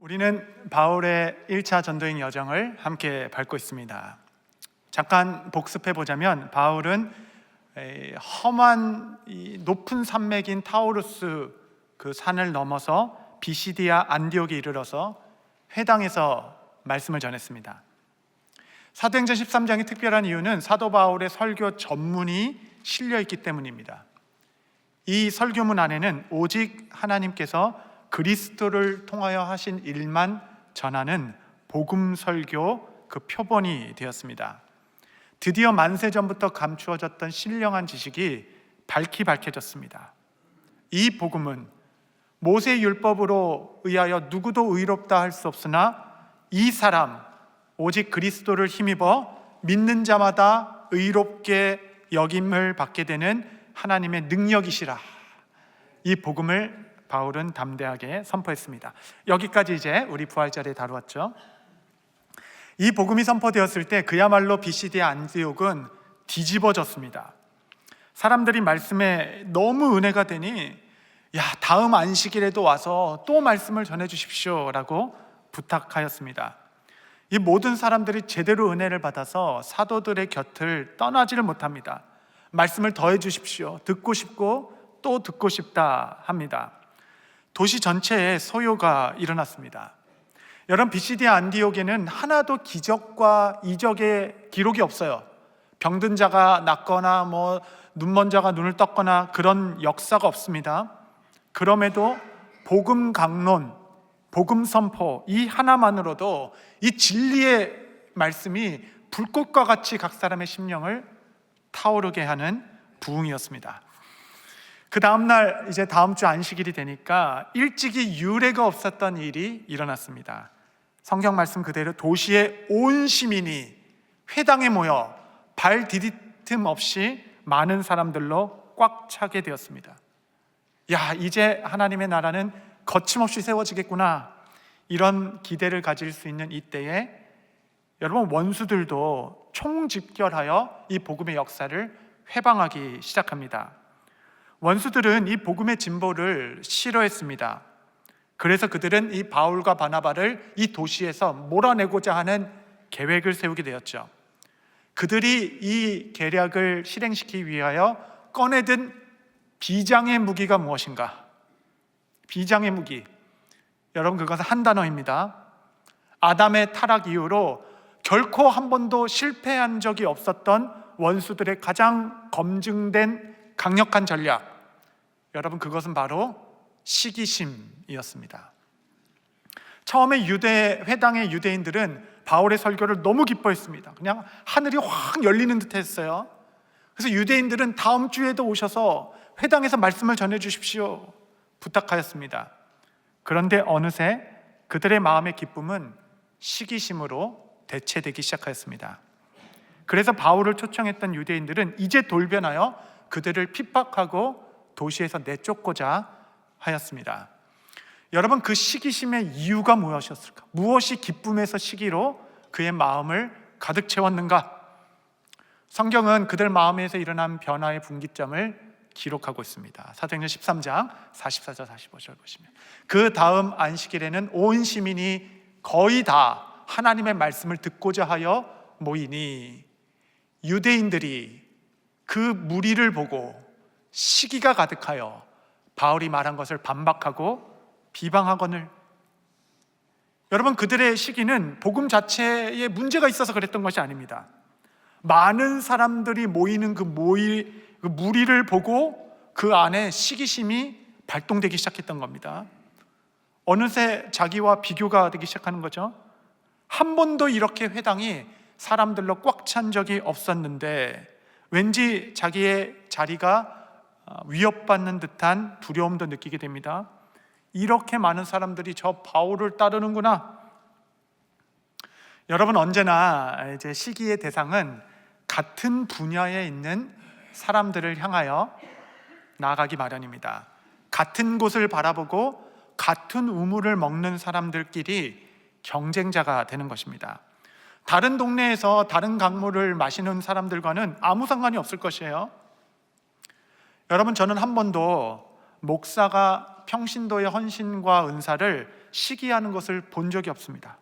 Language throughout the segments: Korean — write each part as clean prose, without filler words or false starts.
우리는 바울의 1차 전도행 여정을 함께 밟고 있습니다. 잠깐 복습해 보자면 바울은 험한 높은 산맥인 타우루스 그 산을 넘어서 비시디아 안디옥에 이르러서 회당에서 말씀을 전했습니다. 사도행전 13장이 특별한 이유는 사도 바울의 설교 전문이 실려 있기 때문입니다. 이 설교문 안에는 오직 하나님께서 그리스도를 통하여 하신 일만 전하는 복음 설교 그 표본이 되었습니다. 드디어 만세 전부터 감추어졌던 신령한 지식이 밝혀졌습니다. 이 복음은 모세 율법으로 의하여 누구도 의롭다 할 수 없으나 이 사람 오직 그리스도를 힘입어 믿는 자마다 의롭게 여김을 받게 되는 하나님의 능력이시라. 이 복음을 바울은 담대하게 선포했습니다. 여기까지 이제 우리 부활절에 다루었죠. 이 복음이 선포되었을 때 그야말로 비시디아 안디옥은 뒤집어졌습니다. 사람들이 말씀에 너무 은혜가 되니 다음 안식일에도 와서 또 말씀을 전해 주십시오 라고 부탁하였습니다. 이 모든 사람들이 제대로 은혜를 받아서 사도들의 곁을 떠나지를 못합니다. 말씀을 더해 주십시오. 듣고 싶고 또 듣고 싶다 합니다. 도시 전체에 소요가 일어났습니다. 여러분, 비시디아 안디옥에는 하나도 기적과 이적의 기록이 없어요. 병든 자가 낫거나 눈먼 자가 눈을 떴거나 그런 역사가 없습니다. 그럼에도 복음 강론, 복음 선포 이 하나만으로도 이 진리의 말씀이 불꽃과 같이 각 사람의 심령을 타오르게 하는 부흥이었습니다. 그 다음날 이제 다음 주 안식일이 되니까 일찍이 유례가 없었던 일이 일어났습니다. 성경 말씀 그대로 도시의 온 시민이 회당에 모여 발 디딤 없이 많은 사람들로 꽉 차게 되었습니다. 이제 하나님의 나라는 거침없이 세워지겠구나, 이런 기대를 가질 수 있는 이때에 여러분, 원수들도 총집결하여 이 복음의 역사를 회방하기 시작합니다. 원수들은 이 복음의 진보를 싫어했습니다. 그래서 그들은 이 바울과 바나바를 이 도시에서 몰아내고자 하는 계획을 세우게 되었죠. 그들이 이 계략을 실행시키기 위하여 꺼내든 비장의 무기가 무엇인가? 비장의 무기, 여러분, 그것은 한 단어입니다. 아담의 타락 이후로 결코 한 번도 실패한 적이 없었던 원수들의 가장 검증된 강력한 전략, 여러분, 그것은 바로 시기심이었습니다. 처음에 회당의 유대인들은 바울의 설교를 너무 기뻐했습니다. 그냥 하늘이 확 열리는 듯 했어요. 그래서 유대인들은 다음 주에도 오셔서 회당에서 말씀을 전해 주십시오 부탁하였습니다. 그런데 어느새 그들의 마음의 기쁨은 시기심으로 대체되기 시작하였습니다. 그래서 바울을 초청했던 유대인들은 이제 돌변하여 그들을 핍박하고 도시에서 내쫓고자 하였습니다. 여러분, 그 시기심의 이유가 무엇이었을까? 무엇이 기쁨에서 시기로 그의 마음을 가득 채웠는가? 성경은 그들 마음에서 일어난 변화의 분기점을 기록하고 있습니다. 사도행전 13장 44절 45절 보시면, 그 다음 안식일에는 온 시민이 거의 다 하나님의 말씀을 듣고자 하여 모이니 유대인들이 그 무리를 보고 시기가 가득하여 바울이 말한 것을 반박하고 비방하거늘. 여러분, 그들의 시기는 복음 자체에 문제가 있어서 그랬던 것이 아닙니다. 많은 사람들이 모이는 그 무리를 보고 그 안에 시기심이 발동되기 시작했던 겁니다. 어느새 자기와 비교가 되기 시작하는 거죠. 한 번도 이렇게 회당이 사람들로 꽉 찬 적이 없었는데 왠지 자기의 자리가 위협받는 듯한 두려움도 느끼게 됩니다. 이렇게 많은 사람들이 저 바울을 따르는구나. 여러분, 언제나 이제 시기의 대상은 같은 분야에 있는 사람들을 향하여 나아가기 마련입니다. 같은 곳을 바라보고 같은 우물을 먹는 사람들끼리 경쟁자가 되는 것입니다. 다른 동네에서 다른 강물을 마시는 사람들과는 아무 상관이 없을 것이에요. 여러분, 저는 한 번도 목사가 평신도의 헌신과 은사를 시기하는 것을 본 적이 없습니다.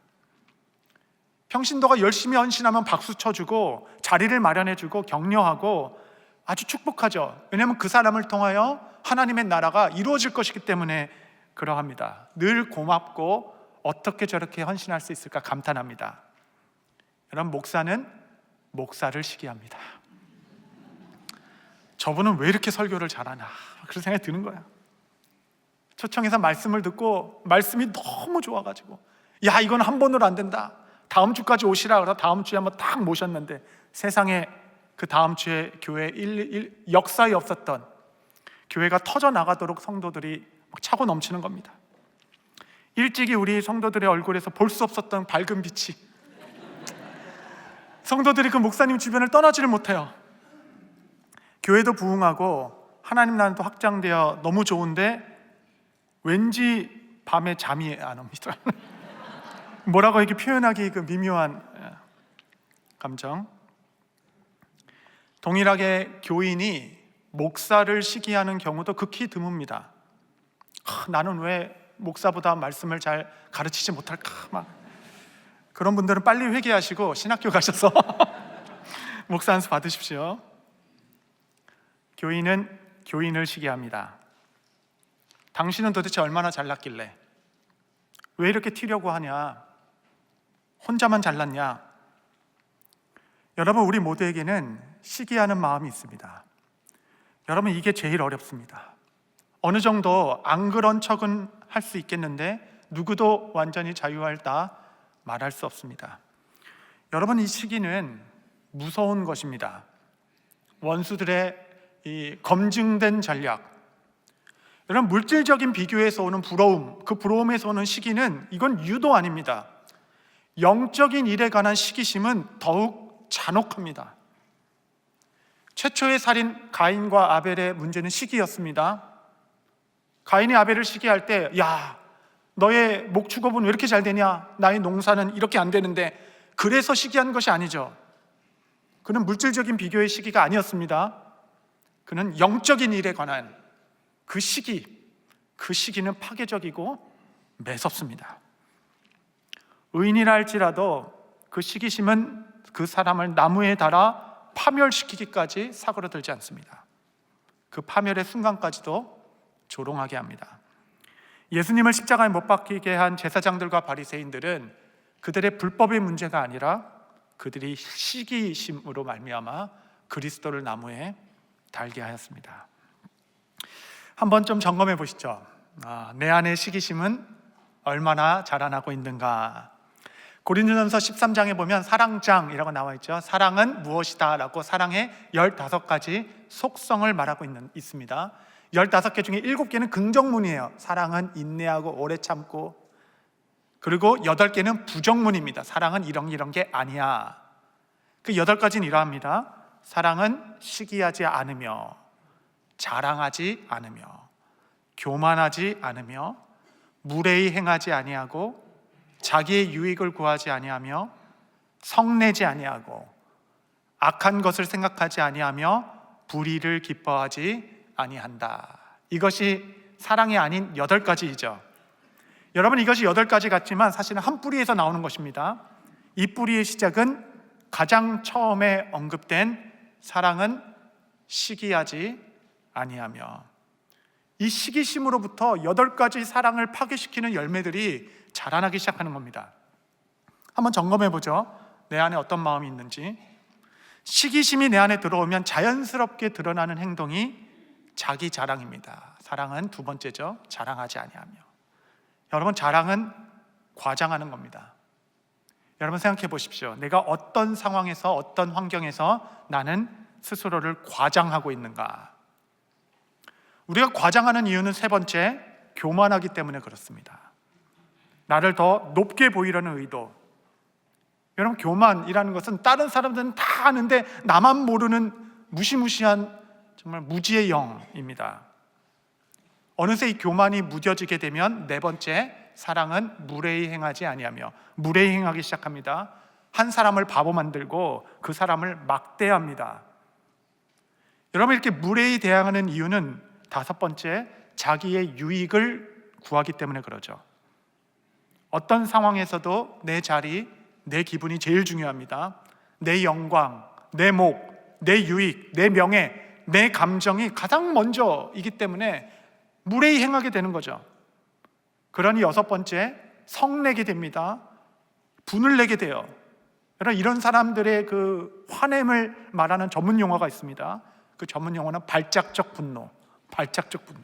평신도가 열심히 헌신하면 박수 쳐주고 자리를 마련해주고 격려하고 아주 축복하죠. 왜냐하면 그 사람을 통하여 하나님의 나라가 이루어질 것이기 때문에 그러합니다. 늘 고맙고 어떻게 저렇게 헌신할 수 있을까 감탄합니다. 여러분, 목사는 목사를 시기합니다. 저분은 왜 이렇게 설교를 잘하나, 그런 생각이 드는 거야. 초청해서 말씀을 듣고 말씀이 너무 좋아가지고, 야, 이건 한 번으로 안 된다, 다음 주까지 오시라 그래서 다음 주에 한번 딱 모셨는데, 세상에 그 다음 주에 교회 역사에 없었던 교회가 터져나가도록 성도들이 막 차고 넘치는 겁니다. 일찍이 우리 성도들의 얼굴에서 볼 수 없었던 밝은 빛이, 성도들이 그 목사님 주변을 떠나지를 못해요. 교회도 부흥하고 하나님 나라도 확장되어 너무 좋은데 왠지 밤에 잠이 안 옵니다. 뭐라고 이렇게 표현하기 그 미묘한 감정. 동일하게 교인이 목사를 시기하는 경우도 극히 드뭅니다. 나는 왜 목사보다 말씀을 잘 가르치지 못할까, 막 그런 분들은 빨리 회개하시고 신학교 가셔서 목사 안수 받으십시오. 교인은 교인을 시기합니다. 당신은 도대체 얼마나 잘났길래 왜 이렇게 튀려고 하냐, 혼자만 잘났냐. 여러분, 우리 모두에게는 시기하는 마음이 있습니다. 여러분, 이게 제일 어렵습니다. 어느 정도 안 그런 척은 할 수 있겠는데 누구도 완전히 자유하다 말할 수 없습니다. 여러분, 이 시기는 무서운 것입니다. 원수들의 이 검증된 전략. 여러분, 물질적인 비교에서 오는 부러움, 그 부러움에서 오는 시기는 이건 유도 아닙니다. 영적인 일에 관한 시기심은 더욱 잔혹합니다. 최초의 살인 가인과 아벨의 문제는 시기였습니다. 가인이 아벨을 시기할 때, 야, 너의 목축업은 왜 이렇게 잘 되냐, 나의 농사는 이렇게 안 되는데, 그래서 시기한 것이 아니죠. 그는 물질적인 비교의 시기가 아니었습니다. 그는 영적인 일에 관한 그 시기는 파괴적이고 매섭습니다. 의인이라 할지라도 그 시기심은 그 사람을 나무에 달아 파멸시키기까지 사그러들지 않습니다. 그 파멸의 순간까지도 조롱하게 합니다. 예수님을 십자가에 못 박히게 한 제사장들과 바리새인들은 그들의 불법의 문제가 아니라 그들이 시기심으로 말미암아 그리스도를 나무에 달게 하였습니다. 한번 좀 점검해 보시죠. 내 안의 시기심은 얼마나 자라나고 있는가. 고린도전서 13장에 보면 사랑장이라고 나와 있죠. 사랑은 무엇이다 라고 사랑의 15가지 속성을 말하고 있습니다. 15개 중에 7개는 긍정문이에요. 사랑은 인내하고 오래 참고. 그리고 8개는 부정문입니다. 사랑은 이런 게 아니야. 그 8가지는 이러합니다. 사랑은 시기하지 않으며, 자랑하지 않으며, 교만하지 않으며, 무례히 행하지 아니하고, 자기의 유익을 구하지 아니하며, 성내지 아니하고, 악한 것을 생각하지 아니하며, 불의를 기뻐하지 아니한다. 이것이 사랑이 아닌 8가지이죠. 여러분, 이것이 8가지 같지만 사실은 한 뿌리에서 나오는 것입니다. 이 뿌리의 시작은 가장 처음에 언급된 사랑은 시기하지 아니하며, 이 시기심으로부터 8가지 사랑을 파괴시키는 열매들이 자라나기 시작하는 겁니다. 한번 점검해 보죠. 내 안에 어떤 마음이 있는지. 시기심이 내 안에 들어오면 자연스럽게 드러나는 행동이 자기 자랑입니다. 사랑은 2번째죠. 자랑하지 아니하며. 여러분, 자랑은 과장하는 겁니다. 여러분, 생각해 보십시오. 내가 어떤 상황에서, 어떤 환경에서 나는 스스로를 과장하고 있는가. 우리가 과장하는 이유는 3번째, 교만하기 때문에 그렇습니다. 나를 더 높게 보이려는 의도. 여러분, 교만이라는 것은 다른 사람들은 다 아는데 나만 모르는 무시무시한 정말 무지의 영입니다. 어느새 이 교만이 무뎌지게 되면 4번째, 사랑은 무례히 행하지 아니하며. 무례히 행하기 시작합니다. 한 사람을 바보 만들고 그 사람을 막대합니다. 여러분, 이렇게 무례히 대항하는 이유는 5번째, 자기의 유익을 구하기 때문에 그러죠. 어떤 상황에서도 내 자리, 내 기분이 제일 중요합니다. 내 영광, 내 목, 내 유익, 내 명예, 내 감정이 가장 먼저이기 때문에 무례히 행하게 되는 거죠. 그러니 여섯 번째, 성내게 됩니다. 분을 내게 돼요. 여러분, 이런 사람들의 그 화냄을 말하는 전문 용어가 있습니다. 그 전문 용어는 발작적 분노. 발작적 분노.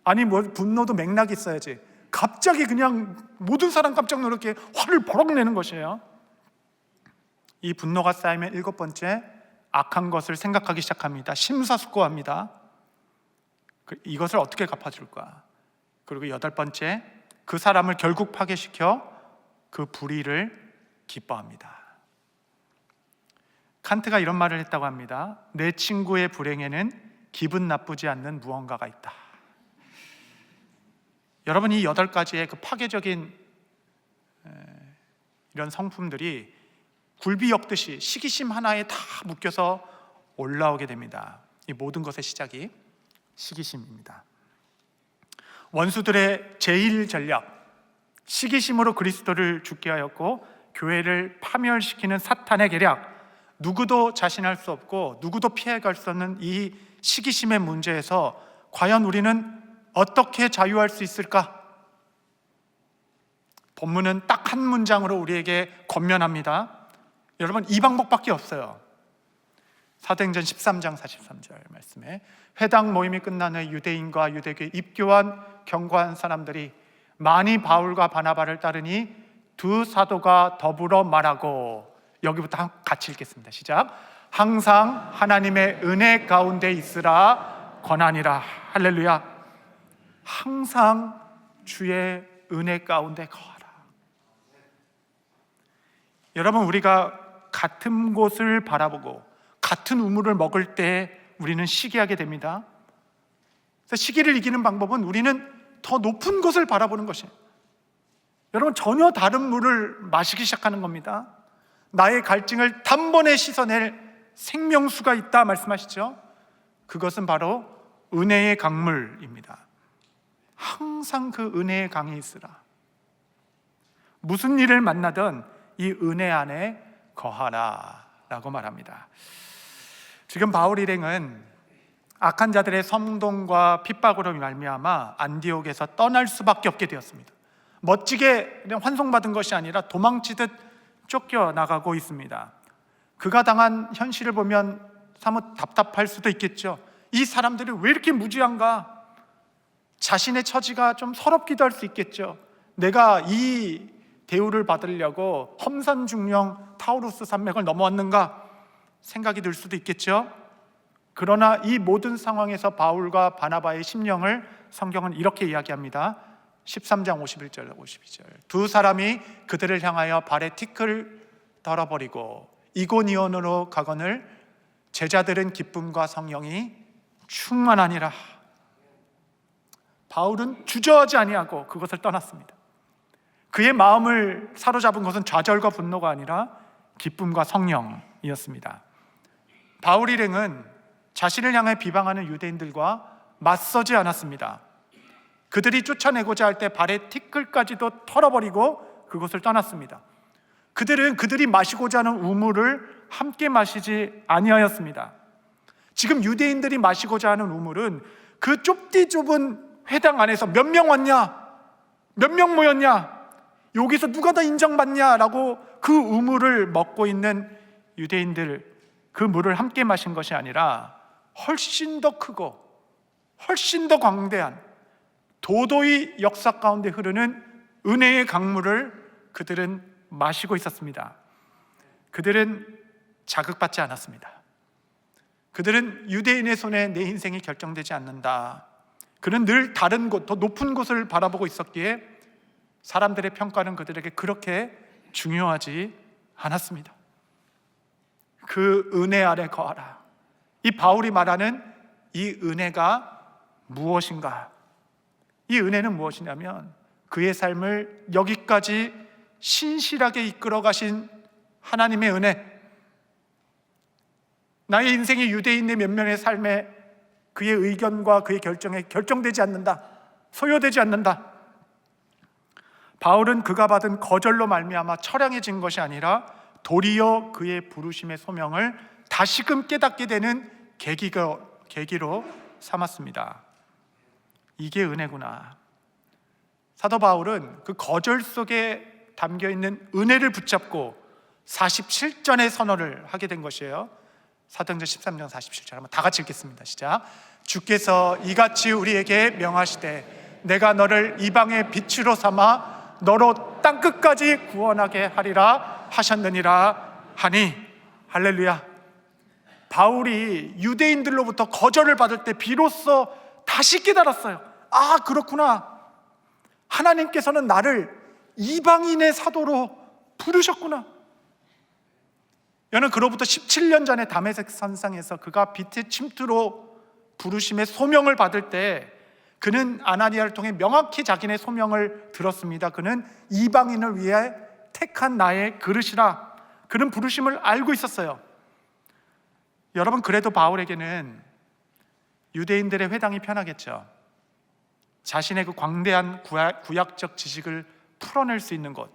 아니 뭐 분노도 맥락이 있어야지. 갑자기 그냥 모든 사람 깜짝 놀랍게 화를 버럭 내는 것이에요. 이 분노가 쌓이면 일곱 번째, 악한 것을 생각하기 시작합니다. 심사숙고합니다. 이것을 어떻게 갚아줄까? 그리고 여덟 번째, 그 사람을 결국 파괴시켜 그 불의를 기뻐합니다. 칸트가 이런 말을 했다고 합니다. 내 친구의 불행에는 기분 나쁘지 않는 무언가가 있다. 여러분, 이 여덟 가지의 그 파괴적인 이런 성품들이 굴비 엮듯이 시기심 하나에 다 묶여서 올라오게 됩니다. 이 모든 것의 시작이 시기심입니다. 원수들의 제일 전략, 시기심으로 그리스도를 죽게 하였고 교회를 파멸시키는 사탄의 계략, 누구도 자신할 수 없고 누구도 피해갈 수 없는 이 시기심의 문제에서 과연 우리는 어떻게 자유할 수 있을까? 본문은 딱 한 문장으로 우리에게 권면합니다. 여러분, 이 방법밖에 없어요. 사도행전 13장 43절 말씀에 회당 모임이 끝난 후 유대인과 유대교에 입교한 경고한 사람들이 많이 바울과 바나바를 따르니 두 사도가 더불어 말하고, 여기부터 같이 읽겠습니다. 시작. 항상 하나님의 은혜 가운데 있으라 권하니라. 할렐루야. 항상 주의 은혜 가운데 거하라. 여러분, 우리가 같은 곳을 바라보고 같은 우물을 먹을 때 우리는 시기하게 됩니다. 그래서 시기를 이기는 방법은 우리는 더 높은 곳을 바라보는 것이에요. 여러분, 전혀 다른 물을 마시기 시작하는 겁니다. 나의 갈증을 단번에 씻어낼 생명수가 있다 말씀하시죠. 그것은 바로 은혜의 강물입니다. 항상 그 은혜의 강에 있으라. 무슨 일을 만나든 이 은혜 안에 거하라 라고 말합니다. 지금 바울 일행은 악한 자들의 선동과 핍박으로 말미암아 안디옥에서 떠날 수밖에 없게 되었습니다. 멋지게 그냥 환송받은 것이 아니라 도망치듯 쫓겨나가고 있습니다. 그가 당한 현실을 보면 사뭇 답답할 수도 있겠죠. 이 사람들이 왜 이렇게 무지한가? 자신의 처지가 좀 서럽기도 할 수 있겠죠. 내가 이 대우를 받으려고 험산중령 타우루스 산맥을 넘어왔는가 생각이 들 수도 있겠죠. 그러나 이 모든 상황에서 바울과 바나바의 심령을 성경은 이렇게 이야기합니다. 13장 51절 52절 두 사람이 그들을 향하여 발에 티끌 떨어버리고 이고니온으로 가거늘 제자들은 기쁨과 성령이 충만하니라. 바울은 주저하지 아니하고 그것을 떠났습니다. 그의 마음을 사로잡은 것은 좌절과 분노가 아니라 기쁨과 성령이었습니다. 바울 일행은 자신을 향해 비방하는 유대인들과 맞서지 않았습니다. 그들이 쫓아내고자 할 때 발에 티끌까지도 털어버리고 그곳을 떠났습니다. 그들은 그들이 마시고자 하는 우물을 함께 마시지 아니하였습니다. 지금 유대인들이 마시고자 하는 우물은 그 좁디 좁은 회당 안에서 몇 명 왔냐? 몇 명 모였냐? 여기서 누가 더 인정받냐라고 그 우물을 먹고 있는 유대인들, 그 물을 함께 마신 것이 아니라 훨씬 더 크고 훨씬 더 광대한 도도히 역사 가운데 흐르는 은혜의 강물을 그들은 마시고 있었습니다. 그들은 자극받지 않았습니다. 그들은 유대인의 손에 내 인생이 결정되지 않는다. 그는 늘 다른 곳, 더 높은 곳을 바라보고 있었기에 사람들의 평가는 그들에게 그렇게 중요하지 않았습니다. 그 은혜 아래 거하라. 이 바울이 말하는 이 은혜가 무엇인가? 이 은혜는 무엇이냐면 그의 삶을 여기까지 신실하게 이끌어 가신 하나님의 은혜, 나의 인생이 유대인의 몇 명의 삶에 그의 의견과 그의 결정에 결정되지 않는다, 소요되지 않는다. 바울은 그가 받은 거절로 말미암아 처량해진 것이 아니라 도리어 그의 부르심의 소명을 다시금 깨닫게 되는 계기로 삼았습니다. 이게 은혜구나. 사도 바울은 그 거절 속에 담겨있는 은혜를 붙잡고 47전의 선언을 하게 된 것이에요. 사도행전 13장 47절 한번 다 같이 읽겠습니다. 시작. 주께서 이같이 우리에게 명하시되 내가 너를 이방의 빛으로 삼아 너로 땅끝까지 구원하게 하리라 하셨느니라 하니. 할렐루야. 바울이 유대인들로부터 거절을 받을 때 비로소 다시 깨달았어요. 아, 그렇구나. 하나님께서는 나를 이방인의 사도로 부르셨구나. 여는 그로부터 17년 전에 다메섹 산상에서 그가 빛의 침투로 부르심의 소명을 받을 때 그는 아나니아를 통해 명확히 자기네 소명을 들었습니다. 그는 이방인을 위해 택한 나의 그릇이라. 그는 부르심을 알고 있었어요. 여러분, 그래도 바울에게는 유대인들의 회당이 편하겠죠. 자신의 그 광대한 구약적 지식을 풀어낼 수 있는 곳,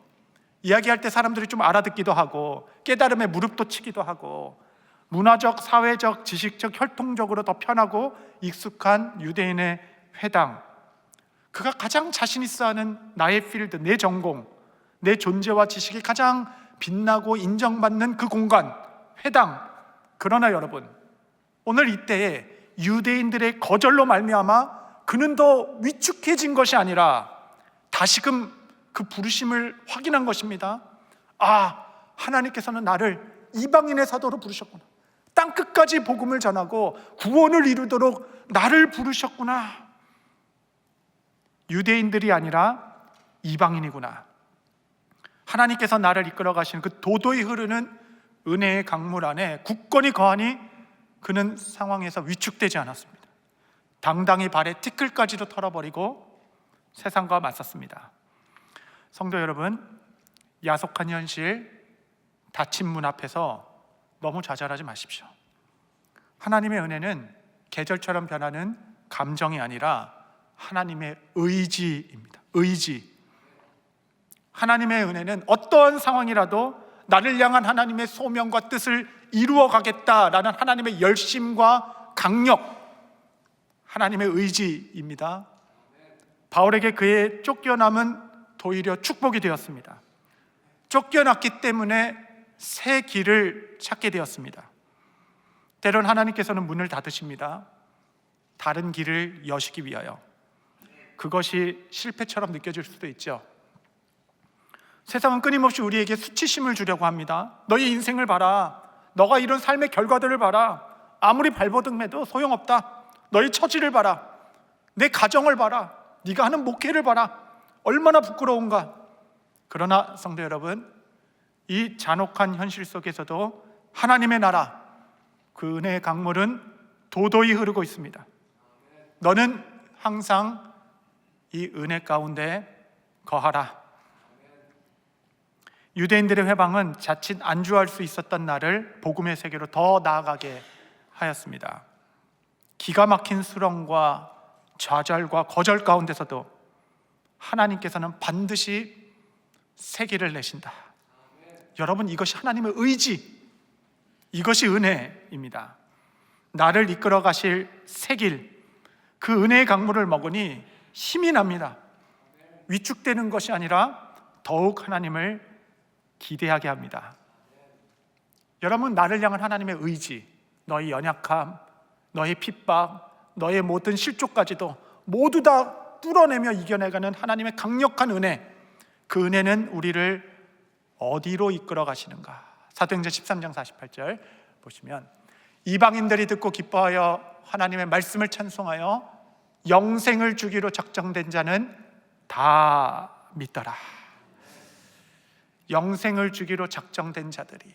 이야기할 때 사람들이 좀 알아듣기도 하고 깨달음에 무릎도 치기도 하고 문화적, 사회적, 지식적, 혈통적으로 더 편하고 익숙한 유대인의 회당, 그가 가장 자신 있어 하는 나의 필드, 내 전공, 내 존재와 지식이 가장 빛나고 인정받는 그 공간, 회당. 그러나 여러분, 오늘 이때에 유대인들의 거절로 말미암아 그는 더 위축해진 것이 아니라 다시금 그 부르심을 확인한 것입니다. 아, 하나님께서는 나를 이방인의 사도로 부르셨구나. 땅끝까지 복음을 전하고 구원을 이루도록 나를 부르셨구나. 유대인들이 아니라 이방인이구나. 하나님께서 나를 이끌어 가시는 그 도도히 흐르는 은혜의 강물 안에 굳건히 거하니 그는 상황에서 위축되지 않았습니다. 당당히 발에 티끌까지도 털어버리고 세상과 맞섰습니다. 성도 여러분, 야속한 현실, 닫힌 문 앞에서 너무 좌절하지 마십시오. 하나님의 은혜는 계절처럼 변하는 감정이 아니라 하나님의 의지입니다. 의지. 하나님의 은혜는 어떠한 상황이라도 나를 향한 하나님의 소명과 뜻을 이루어 가겠다라는 하나님의 열심과 강력, 하나님의 의지입니다. 바울에게 그의 쫓겨남은 오히려 축복이 되었습니다. 쫓겨났기 때문에 새 길을 찾게 되었습니다. 때론 하나님께서는 문을 닫으십니다. 다른 길을 여시기 위하여. 그것이 실패처럼 느껴질 수도 있죠. 세상은 끊임없이 우리에게 수치심을 주려고 합니다. 너의 인생을 봐라. 너가 이런 삶의 결과들을 봐라. 아무리 발버둥매도 소용없다. 너의 처지를 봐라. 내 가정을 봐라. 네가 하는 목회를 봐라. 얼마나 부끄러운가. 그러나 성도 여러분, 이 잔혹한 현실 속에서도 하나님의 나라, 그 은혜의 강물은 도도히 흐르고 있습니다. 너는 항상 이 은혜 가운데 거하라. 유대인들의 회방은 자칫 안주할 수 있었던 나를 복음의 세계로 더 나아가게 하였습니다. 기가 막힌 수렁과 좌절과 거절 가운데서도 하나님께서는 반드시 새 길을 내신다. 여러분, 이것이 하나님의 의지, 이것이 은혜입니다. 나를 이끌어 가실 새 길, 그 은혜의 강물을 먹으니 힘이 납니다. 위축되는 것이 아니라 더욱 하나님을 기대하게 합니다. 여러분, 나를 향한 하나님의 의지, 너의 연약함, 너의 핍박, 너의 모든 실족까지도 모두 다 뚫어내며 이겨내가는 하나님의 강력한 은혜, 그 은혜는 우리를 어디로 이끌어 가시는가? 사도행전 13장 48절 보시면 이방인들이 듣고 기뻐하여 하나님의 말씀을 찬송하여 영생을 주기로 작정된 자는 다 믿더라. 영생을 주기로 작정된 자들이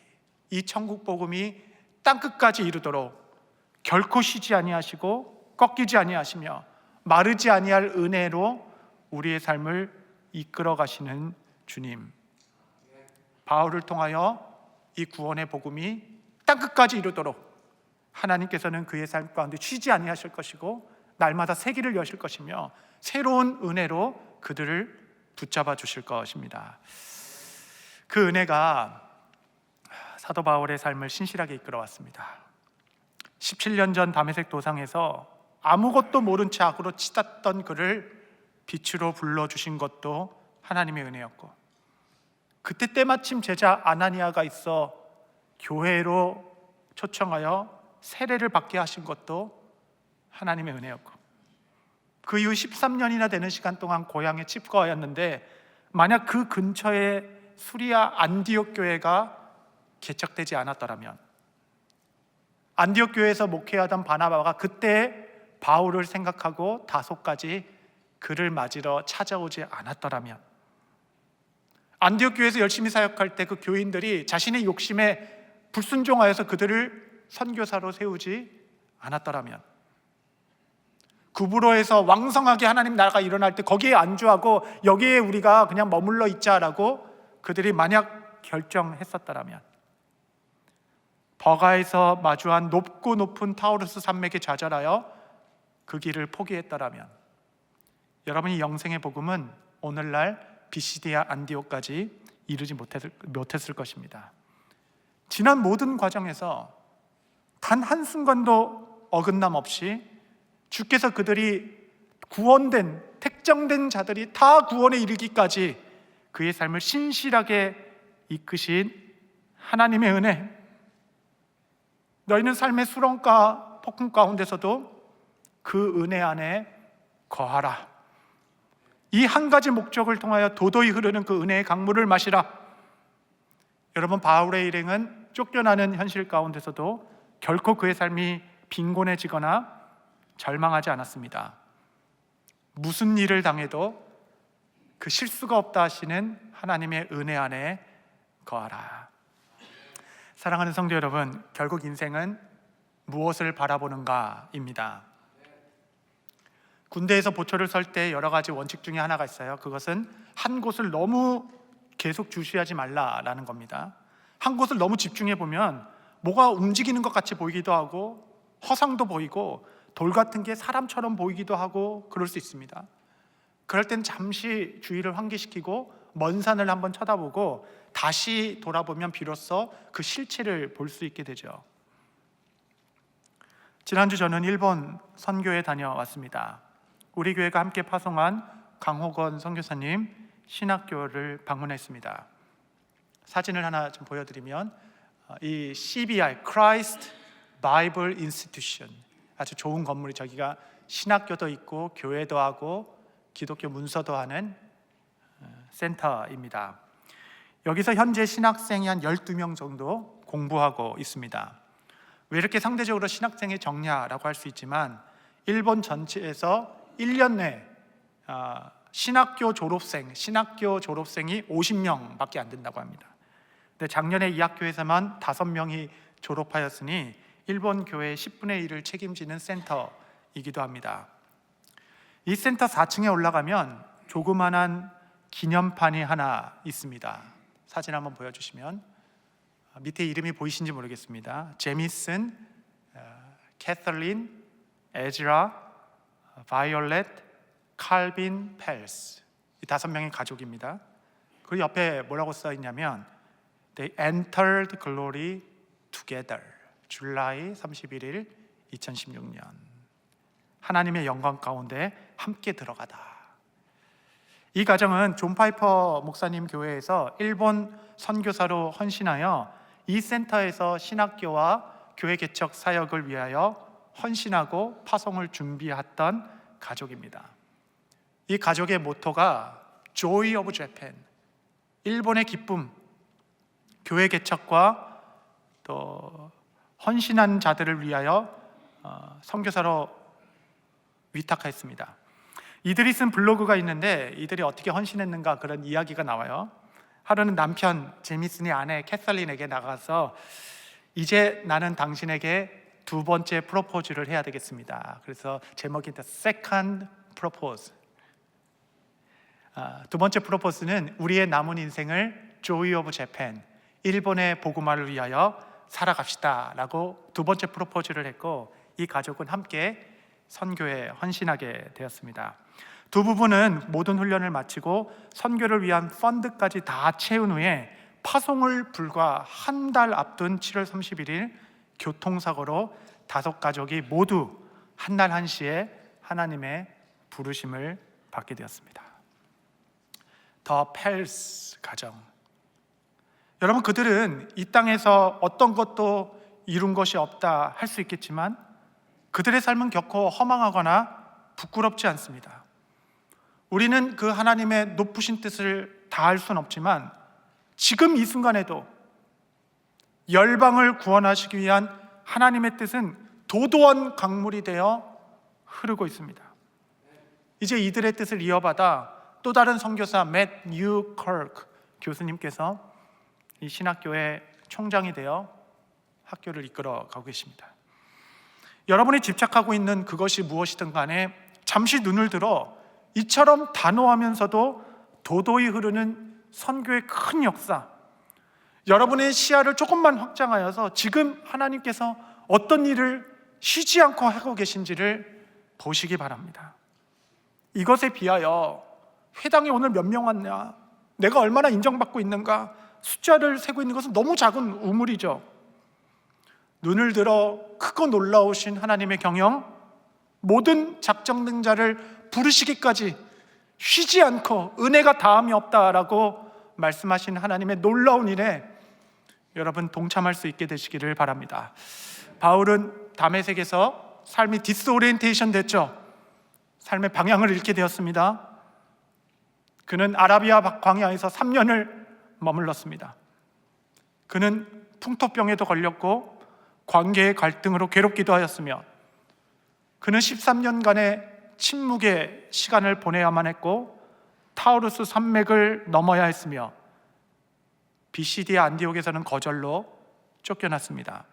이 천국 복음이 땅끝까지 이루도록 결코 쉬지 아니하시고 꺾이지 아니하시며 마르지 아니할 은혜로 우리의 삶을 이끌어 가시는 주님, 바울을 통하여 이 구원의 복음이 땅끝까지 이루도록 하나님께서는 그의 삶 가운데 쉬지 아니하실 것이고 날마다 새 길을 여실 것이며 새로운 은혜로 그들을 붙잡아 주실 것입니다. 그 은혜가 사도 바울의 삶을 신실하게 이끌어왔습니다. 17년 전 다메섹 도상에서 아무것도 모른 채 악으로 치닫던 그를 빛으로 불러주신 것도 하나님의 은혜였고, 그때 때마침 제자 아나니아가 있어 교회로 초청하여 세례를 받게 하신 것도 하나님의 은혜였고, 그 이후 13년이나 되는 시간 동안 고향에 칩거하였는데, 만약 그 근처에 수리아 안디옥 교회가 개척되지 않았더라면, 안디옥 교회에서 목회하던 바나바가 그때 바울을 생각하고 다소까지 그를 맞으러 찾아오지 않았더라면, 안디옥 교회에서 열심히 사역할 때 그 교인들이 자신의 욕심에 불순종하여서 그들을 선교사로 세우지 않았더라면, 구브로에서 왕성하게 하나님 나라가 일어날 때 거기에 안주하고 여기에 우리가 그냥 머물러 있자라고 그들이 만약 결정했었더라면, 버가에서 마주한 높고 높은 타우루스 산맥에 좌절하여 그 길을 포기했더라면, 여러분이 영생의 복음은 오늘날 비시디아 안디옥까지 이르지 못했을 것입니다. 지난 모든 과정에서 단 한순간도 어긋남 없이 주께서 그들이 구원된, 택정된 자들이 다 구원에 이르기까지 그의 삶을 신실하게 이끄신 하나님의 은혜, 너희는 삶의 수렁과 폭풍 가운데서도 그 은혜 안에 거하라. 이 한 가지 목적을 통하여 도도히 흐르는 그 은혜의 강물을 마시라. 여러분, 바울의 일행은 쫓겨나는 현실 가운데서도 결코 그의 삶이 빈곤해지거나 절망하지 않았습니다. 무슨 일을 당해도 그 실수가 없다 하시는 하나님의 은혜 안에 거하라. 사랑하는 성도 여러분, 결국 인생은 무엇을 바라보는가입니다. 군대에서 보초를 설 때 여러 가지 원칙 중에 하나가 있어요. 그것은 한 곳을 너무 계속 주시하지 말라라는 겁니다. 한 곳을 너무 집중해 보면 뭐가 움직이는 것 같이 보이기도 하고, 허상도 보이고, 돌 같은 게 사람처럼 보이기도 하고 그럴 수 있습니다. 그럴 땐 잠시 주의를 환기시키고 먼 산을 한번 쳐다보고 다시 돌아보면 비로소 그 실체를 볼 수 있게 되죠. 지난주 저는 일본 선교에 다녀왔습니다. 우리 교회가 함께 파송한 강호건 선교사님 신학교를 방문했습니다. 사진을 하나 좀 보여드리면, 이 CBI, Christ Bible Institution, 아주 좋은 건물이, 저기가 신학교도 있고 교회도 하고 기독교 문서도 하는 센터입니다. 여기서 현재 신학생이 한 12명 정도 공부하고 있습니다. 왜 이렇게 상대적으로 신학생이 적냐라고 할 수 있지만, 일본 전체에서 1년 내 신학교 졸업생이 50명밖에 안 된다고 합니다. 근데 작년에 이 학교에서만 5명이 졸업하였으니 일본 교회의 10분의 1을 책임지는 센터이기도 합니다. 이 센터 4층에 올라가면 조그만한 기념판이 하나 있습니다. 사진 한번 보여주시면, 밑에 이름이 보이신지 모르겠습니다. 제미슨, 캐서린, 에즈라, 바이올렛, 칼빈, 펠스, 이 5명의 가족입니다. 그 옆에 뭐라고 써 있냐면 They entered glory together. 줄라이 31일 2016년. 하나님의 영광 가운데 함께 들어가다. 이 가정은 존 파이퍼 목사님 교회에서 일본 선교사로 헌신하여 이 센터에서 신학교와 교회 개척 사역을 위하여 헌신하고 파송을 준비했던 가족입니다. 이 가족의 모토가 Joy of Japan, 일본의 기쁨, 교회 개척과 또 헌신한 자들을 위하여 선교사로 위탁했습니다. 이들이 쓴 블로그가 있는데 이들이 어떻게 헌신했는가 그런 이야기가 나와요. 하루는 남편 제미슨이 아내 캐설린에게 나가서 이제 나는 당신에게 2번째 프로포즈를 해야 되겠습니다. 그래서 제목이 The Second Propose. 2번째 프로포즈는 우리의 남은 인생을 Joy of Japan, 일본의 복음화를 위하여 살아갑시다 라고 2번째 프로포즈를 했고, 이 가족은 함께 선교에 헌신하게 되었습니다. 두 부부는 모든 훈련을 마치고 선교를 위한 펀드까지 다 채운 후에 파송을 불과 한 달 앞둔 7월 31일 교통사고로 5가족이 모두 한날 한시에 하나님의 부르심을 받게 되었습니다. 더 펠스 가정, 여러분, 그들은 이 땅에서 어떤 것도 이룬 것이 없다 할 수 있겠지만 그들의 삶은 결코 허망하거나 부끄럽지 않습니다. 우리는 그 하나님의 높으신 뜻을 다할 수는 없지만 지금 이 순간에도 열방을 구원하시기 위한 하나님의 뜻은 도도한 강물이 되어 흐르고 있습니다. 이제 이들의 뜻을 이어받아 또 다른 선교사 맷 뉴커크 교수님께서 이 신학교의 총장이 되어 학교를 이끌어 가고 계십니다. 여러분이 집착하고 있는 그것이 무엇이든 간에 잠시 눈을 들어 이처럼 단호하면서도 도도히 흐르는 선교의 큰 역사, 여러분의 시야를 조금만 확장하여서 지금 하나님께서 어떤 일을 쉬지 않고 하고 계신지를 보시기 바랍니다. 이것에 비하여 회당에 오늘 몇 명 왔냐, 내가 얼마나 인정받고 있는가 숫자를 세고 있는 것은 너무 작은 우물이죠. 눈을 들어 크고 놀라우신 하나님의 경영, 모든 작정된 자를 부르시기까지 쉬지 않고 은혜가 다함이 없다라고 말씀하신 하나님의 놀라운 일에 여러분 동참할 수 있게 되시기를 바랍니다. 바울은 다메섹에서 삶이 디스오리엔테이션 됐죠. 삶의 방향을 잃게 되었습니다. 그는 아라비아 광야에서 3년을 머물렀습니다. 그는 풍토병에도 걸렸고 관계의 갈등으로 괴롭기도 하였으며 그는 13년간의 침묵의 시간을 보내야만 했고 타우루스 산맥을 넘어야 했으며 비시디아 안디옥에서는 거절로 쫓겨났습니다.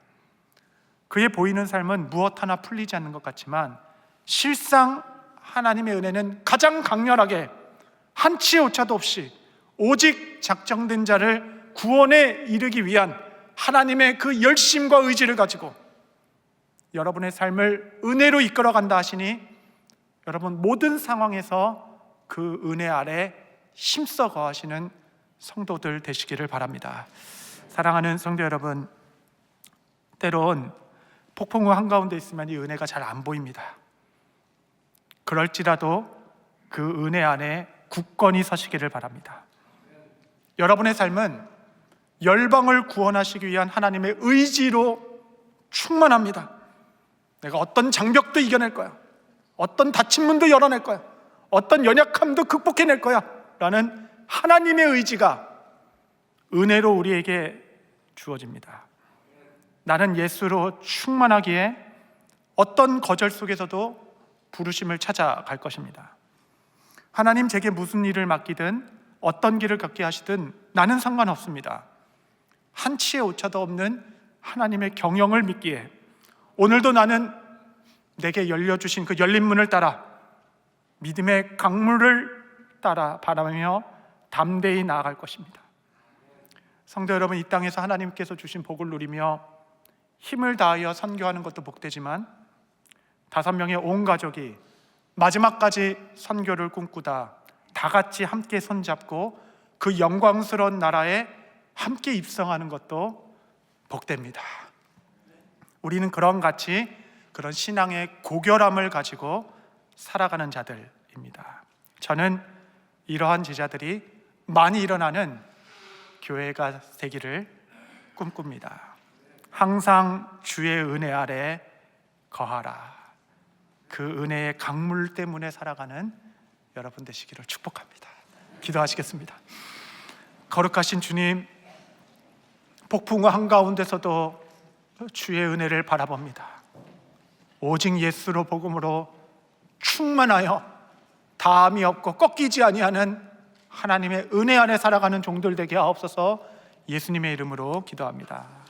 그의 보이는 삶은 무엇 하나 풀리지 않는 것 같지만 실상 하나님의 은혜는 가장 강렬하게 한치의 오차도 없이 오직 작정된 자를 구원에 이르기 위한 하나님의 그 열심과 의지를 가지고 여러분의 삶을 은혜로 이끌어간다 하시니 여러분 모든 상황에서 그 은혜 아래 힘써 거하시는 성도들 되시기를 바랍니다. 사랑하는 성도 여러분, 때론 폭풍우 한가운데 있으면 이 은혜가 잘 안 보입니다. 그럴지라도 그 은혜 안에 굳건히 서시기를 바랍니다. 여러분의 삶은 열방을 구원하시기 위한 하나님의 의지로 충만합니다. 내가 어떤 장벽도 이겨낼 거야, 어떤 닫힌 문도 열어낼 거야, 어떤 연약함도 극복해낼 거야 라는 하나님의 의지가 은혜로 우리에게 주어집니다. 나는 예수로 충만하기에 어떤 거절 속에서도 부르심을 찾아갈 것입니다. 하나님 제게 무슨 일을 맡기든 어떤 길을 걷게 하시든 나는 상관없습니다. 한치의 오차도 없는 하나님의 경영을 믿기에 오늘도 나는 내게 열려주신 그 열린 문을 따라 믿음의 강물을 따라 바라며 담대히 나아갈 것입니다. 성도 여러분, 이 땅에서 하나님께서 주신 복을 누리며 힘을 다하여 선교하는 것도 복되지만 5명의 온 가족이 마지막까지 선교를 꿈꾸다 다 같이 함께 손잡고 그 영광스러운 나라에 함께 입성하는 것도 복됩니다. 우리는 그런 신앙의 고결함을 가지고 살아가는 자들입니다. 저는 이러한 제자들이 많이 일어나는 교회가 되기를 꿈꿉니다. 항상 주의 은혜 아래 거하라. 그 은혜의 강물 때문에 살아가는 여러분 되시기를 축복합니다. 기도하시겠습니다. 거룩하신 주님, 폭풍우 한가운데서도 주의 은혜를 바라봅니다. 오직 예수로 복음으로 충만하여 다함이 없고 꺾이지 아니하는 하나님의 은혜 안에 살아가는 종들 되게 하옵소서. 예수님의 이름으로 기도합니다.